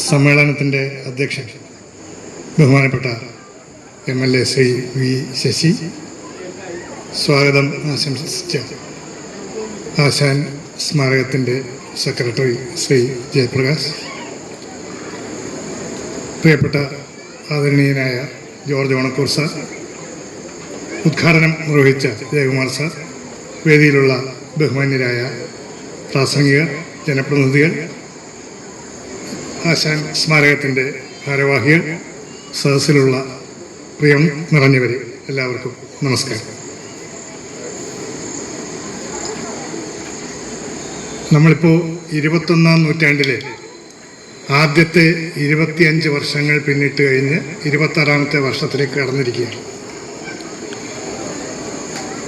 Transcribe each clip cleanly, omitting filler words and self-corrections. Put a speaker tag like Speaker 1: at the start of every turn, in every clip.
Speaker 1: സമ്മേളനത്തിൻ്റെ അധ്യക്ഷൻ ബഹുമാനപ്പെട്ട MLA ശ്രീ വി ശശി, സ്വാഗതം ആശംസിച്ച ആശാൻ സ്മാരകത്തിൻ്റെ സെക്രട്ടറി ശ്രീ ജയപ്രകാശ്, പ്രിയപ്പെട്ട ആദരണീയനായ ജോർജ് ഓണക്കൂർ സാർ, ഉദ്ഘാടനം നിർവഹിച്ച ജയകുമാർ സാർ, വേദിയിലുള്ള ബഹുമാന്യരായ പ്രാസംഗികർ, ജനപ്രതിനിധികൾ, ആശാൻ സ്മാരകത്തിൻ്റെ ഭാരവാഹികൾ, സദസ്സിലുള്ള പ്രിയം നിറഞ്ഞവരെ എല്ലാവർക്കും നമസ്കാരം. നമ്മളിപ്പോൾ 21-ാം നൂറ്റാണ്ടിലെ ആദ്യത്തെ 25 വർഷങ്ങൾ പിന്നിട്ട് കഴിഞ്ഞ് 26-ാമത്തെ വർഷത്തിലേക്ക് കടന്നിരിക്കുകയാണ്.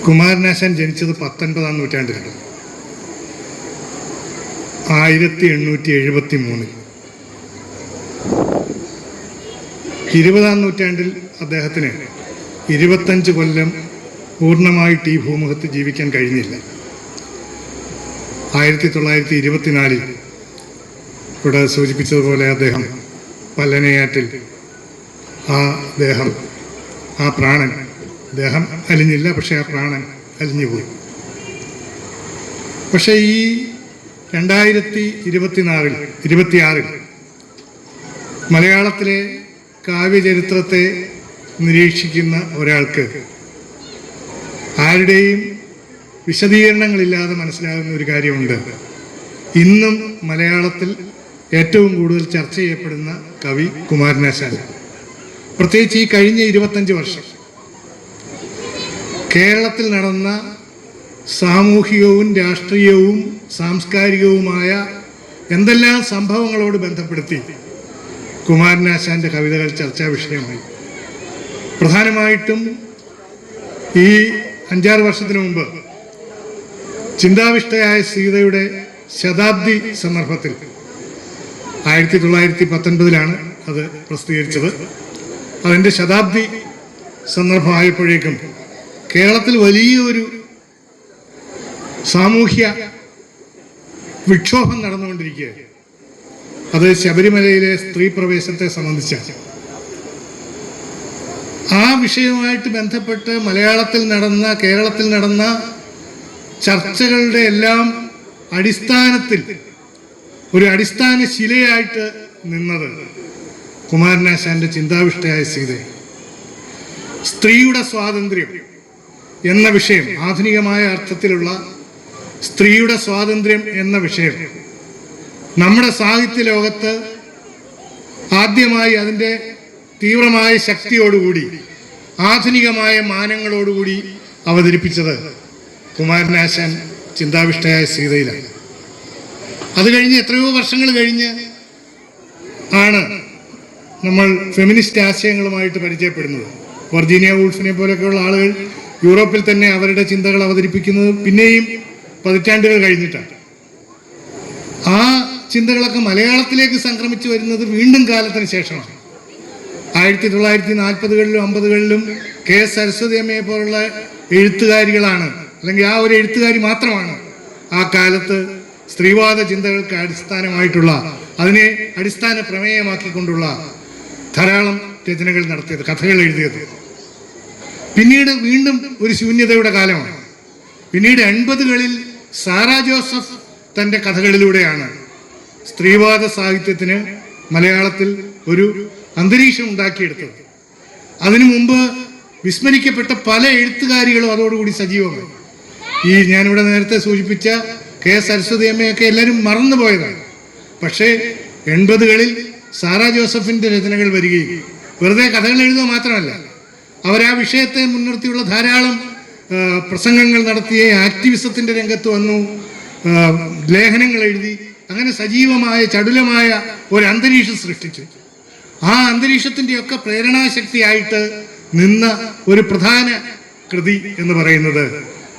Speaker 1: കുമാരനാശാൻ ജനിച്ചത് 19-ാം നൂറ്റാണ്ടിലാണ്, 1873. 20-ാം നൂറ്റാണ്ടിൽ അദ്ദേഹത്തിന് 25 കൊല്ലം പൂർണ്ണമായിട്ട് ഈ ഭൂമുഖത്ത് ജീവിക്കാൻ കഴിഞ്ഞില്ല. 1924 ഇവിടെ സൂചിപ്പിച്ചതുപോലെ അദ്ദേഹം പല്ലനയാറ്റിൽ ആ പ്രാണൻ ദേഹം അലിഞ്ഞില്ല, പക്ഷേ ആ പ്രാണൻ അലിഞ്ഞുപോയി. പക്ഷേ ഈ 2026 മലയാളത്തിലെ കാവ്യചരിത്രത്തെ നിരീക്ഷിക്കുന്ന ഒരാൾക്ക് ആരുടെയും വിശദീകരണങ്ങളില്ലാതെ മനസ്സിലാകുന്ന ഒരു കാര്യമുണ്ട്. ഇന്നും മലയാളത്തിൽ ഏറ്റവും കൂടുതൽ ചർച്ച ചെയ്യപ്പെടുന്ന കവി കുമാരനാശാൻ. പ്രത്യേകിച്ച് ഈ കഴിഞ്ഞ 25 വർഷം കേരളത്തിൽ നടന്ന സാമൂഹികവും രാഷ്ട്രീയവും സാംസ്കാരികവുമായ എന്തെല്ലാം സംഭവങ്ങളോട് ബന്ധപ്പെടുത്തി കുമാരനാശാൻ്റെ കവിതകൾ ചർച്ചാ വിഷയമായി. പ്രധാനമായിട്ടും ഈ 5-6 വർഷത്തിന് മുമ്പ് ചിന്താവിഷ്ടയായ സീതയുടെ ശതാബ്ദി സന്ദർഭത്തിൽ 1919 അത് പ്രസിദ്ധീകരിച്ചത്. അതിൻ്റെ ശതാബ്ദി സന്ദർഭമായപ്പോഴേക്കും കേരളത്തിൽ വലിയൊരു സാമൂഹ്യ വിക്ഷോഭം നടന്നുകൊണ്ടിരിക്കുകയാണ്. അത് ശബരിമലയിലെ സ്ത്രീ പ്രവേശത്തെ സംബന്ധിച്ചാണ്. ആ വിഷയവുമായിട്ട് ബന്ധപ്പെട്ട് കേരളത്തിൽ നടന്ന ചർച്ചകളുടെ എല്ലാം അടിസ്ഥാനത്തിൽ ഒരു അടിസ്ഥാന ശിലയായിട്ട് നിന്നത് കുമാരനാശാന്റെ ചിന്താവിഷ്ടയായ സീത. സ്ത്രീയുടെ സ്വാതന്ത്ര്യം എന്ന വിഷയം, ആധുനികമായ അർത്ഥത്തിലുള്ള സ്ത്രീയുടെ സ്വാതന്ത്ര്യം എന്ന വിഷയം നമ്മുടെ സാഹിത്യ ലോകത്ത് ആദ്യമായി അതിൻ്റെ തീവ്രമായ ശക്തിയോടുകൂടി ആധുനികമായ മാനങ്ങളോടുകൂടി അവതരിപ്പിച്ചത് കുമാരനാശാൻ ചിന്താവിഷ്ടയായ സീതയിലാണ്. അത് കഴിഞ്ഞ് എത്രയോ വർഷങ്ങൾ കഴിഞ്ഞ് ആണ് നമ്മൾ ഫെമിനിസ്റ്റ് ആശയങ്ങളുമായിട്ട് പരിചയപ്പെടുന്നത്. വെർജീനിയ വൂൾഫിനെ പോലെയൊക്കെയുള്ള ആളുകൾ യൂറോപ്പിൽ തന്നെ അവരുടെ ചിന്തകൾ അവതരിപ്പിക്കുന്നത് പിന്നെയും പതിറ്റാണ്ടുകൾ കഴിഞ്ഞിട്ടാണ്. ആ ചിന്തകളൊക്കെ മലയാളത്തിലേക്ക് സംക്രമിച്ചു വരുന്നത് വീണ്ടും കാലത്തിന് ശേഷമാണ്. 1940-കളിലും 50-കളിലും KS സരസ്വതി അമ്മയെ പോലുള്ള എഴുത്തുകാരികളാണ്, അല്ലെങ്കിൽ ആ ഒരു എഴുത്തുകാരി മാത്രമാണ് ആ കാലത്ത് സ്ത്രീവാദ ചിന്തകൾക്ക് അടിസ്ഥാനമായിട്ടുള്ള, അതിനെ അടിസ്ഥാന പ്രമേയമാക്കിക്കൊണ്ടുള്ള ധാരാളം രചനകൾ നടത്തിയത്, കഥകൾ എഴുതിയത്. പിന്നീട് വീണ്ടും ഒരു ശൂന്യതയുടെ കാലമാണ്. പിന്നീട് 80-കളിൽ സാറാ ജോസഫ് തൻ്റെ കഥകളിലൂടെയാണ് സ്ത്രീവാദ സാഹിത്യത്തിന് മലയാളത്തിൽ ഒരു അന്തരീക്ഷം ഉണ്ടാക്കിയെടുത്തത്. അതിനു മുമ്പ് വിസ്മരിക്കപ്പെട്ട പല എഴുത്തുകാരികളും അതോടുകൂടി സജീവമായി. ഞാനിവിടെ നേരത്തെ സൂചിപ്പിച്ച KS സരസ്വതി അമ്മയൊക്കെ എല്ലാവരും മറന്നുപോയതാണ്. പക്ഷേ 80-കളിൽ സാറാ ജോസഫിൻ്റെ രചനകൾ വരികയും വെറുതെ കഥകൾ എഴുതുക മാത്രമല്ല, അവരാ വിഷയത്തെ മുൻനിർത്തിയുള്ള ധാരാളം പ്രസംഗങ്ങൾ നടത്തുകയും ആക്ടിവിസത്തിൻ്റെ രംഗത്ത് വന്നു, ലേഖനങ്ങൾ എഴുതി, അങ്ങനെ സജീവമായ ചടുലമായ ഒരു അന്തരീക്ഷം സൃഷ്ടിച്ചു. ആ അന്തരീക്ഷത്തിൻ്റെയൊക്കെ പ്രേരണാശക്തിയായിട്ട് നിന്ന ഒരു പ്രധാന കൃതി എന്ന് പറയുന്നത്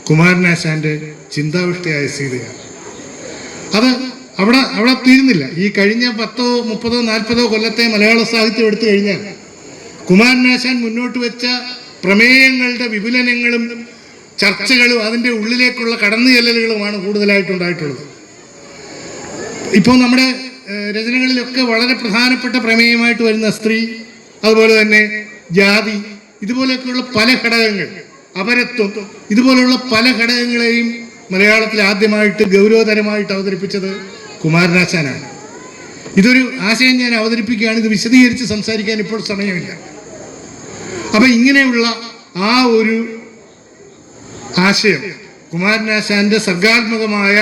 Speaker 1: കുമാരനാശാന്റെ ചിന്താവിഷ്ടയായ സീതയാണ്. അത് അവിടെ തീരുന്നില്ല. ഈ കഴിഞ്ഞ 10, 30, 40 കൊല്ലത്തെ മലയാള സാഹിത്യം എടുത്തു കഴിഞ്ഞാൽ കുമാരനാശാൻ മുന്നോട്ട് വെച്ച പ്രമേയങ്ങളുടെ വിപുലനങ്ങളും ചർച്ചകളും അതിൻ്റെ ഉള്ളിലേക്കുള്ള കടന്നുചെല്ലലുകളുമാണ് കൂടുതലായിട്ടുണ്ടായിട്ടുള്ളത്. ഇപ്പോൾ നമ്മുടെ രചനകളിലൊക്കെ വളരെ പ്രധാനപ്പെട്ട പ്രമേയമായിട്ട് വരുന്ന സ്ത്രീ, അതുപോലെ തന്നെ ജാതി, ഇതുപോലെയൊക്കെയുള്ള പല ഘടകങ്ങൾ, അപരത്വം, ഇതുപോലെയുള്ള പല ഘടകങ്ങളെയും മലയാളത്തിൽ ആദ്യമായിട്ട് ഗൗരവതരമായിട്ട് അവതരിപ്പിച്ചത് കുമാരനാശാനാണ്. ഇതൊരു ആശയം ഞാൻ അവതരിപ്പിക്കുകയാണ്, ഇത് വിശദീകരിച്ച് സംസാരിക്കാൻ ഇപ്പോൾ സമയമില്ല. അപ്പം ഇങ്ങനെയുള്ള ആ ഒരു ആശയം, കുമാരനാശാന്റെ സർഗാത്മകമായ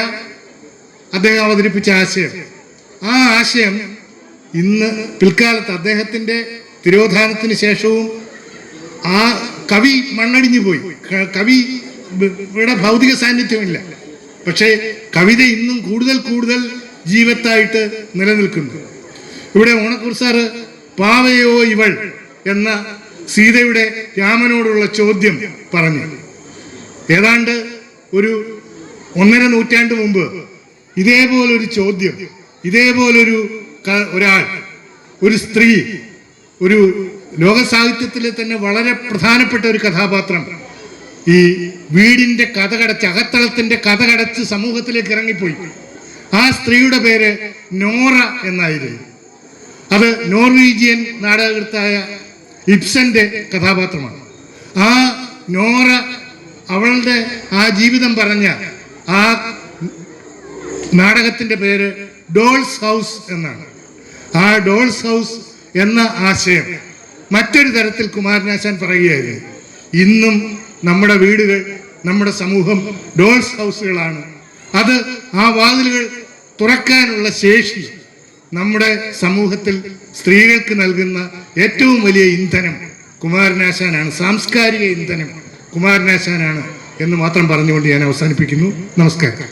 Speaker 1: അദ്ദേഹം അവതരിപ്പിച്ച ആശയം, ആ ആശയം ഇന്ന് പിൽക്കാലത്ത് അദ്ദേഹത്തിൻ്റെ തിരോധാനത്തിന് ശേഷവും ആ കവി മണ്ണടിഞ്ഞു പോയി. കവി ഇവിടെ ഭൗതിക സാന്നിധ്യമില്ല, പക്ഷേ കവിത ഇന്നും കൂടുതൽ കൂടുതൽ ജീവത്തായിട്ട് നിലനിൽക്കുന്നു. ഇവിടെ ഓണക്കൂർ സാറ് പാവയോ ഇവൾ എന്ന സീതയുടെ രാമനോടുള്ള ചോദ്യം പറഞ്ഞു. ഏതാണ്ട് ഒരു 1.5 നൂറ്റാണ്ട് മുമ്പ് ഇതേപോലൊരു ചോദ്യം, ഇതേപോലൊരു ഒരാൾ, ഒരു സ്ത്രീ, ഒരു ലോക സാഹിത്യത്തിലെ തന്നെ വളരെ പ്രധാനപ്പെട്ട ഒരു കഥാപാത്രം ഈ വീടിന്റെ കഥകടച്ച്, അകത്തളത്തിന്റെ കഥകടച്ച് സമൂഹത്തിലേക്ക് ഇറങ്ങിപ്പോയി. ആ സ്ത്രീയുടെ പേര് നോറ എന്നായിരുന്നു. അത് നോർവീജിയൻ നാടകകൃത്തായ ഇബ്സന്റെ കഥാപാത്രമാണ്. ആ നോറ അവളുടെ ആ ജീവിതം പറഞ്ഞ ആ നാടകത്തിന്റെ പേര് ഡോൾസ് ഹൗസ് എന്നാണ്. ആ ഡോൾസ് ഹൗസ് എന്ന ആശയം മറ്റൊരു തരത്തിൽ കുമാരനാശാൻ പറയുകയായിരുന്നു. ഇന്നും നമ്മുടെ വീടുകൾ, നമ്മുടെ സമൂഹം ഡോൾസ് ഹൗസുകളാണ്. അത് ആ വാതിലുകൾ തുറക്കാനുള്ള ശേഷി നമ്മുടെ സമൂഹത്തിൽ സ്ത്രീകൾക്ക് നൽകുന്ന ഏറ്റവും വലിയ ഇന്ധനം കുമാരനാശാനാണ്, സാംസ്കാരിക ഇന്ധനം കുമാരനാശാനാണ് എന്ന് മാത്രം പറഞ്ഞുകൊണ്ട് ഞാൻ അവസാനിപ്പിക്കുന്നു. നമസ്കാരം.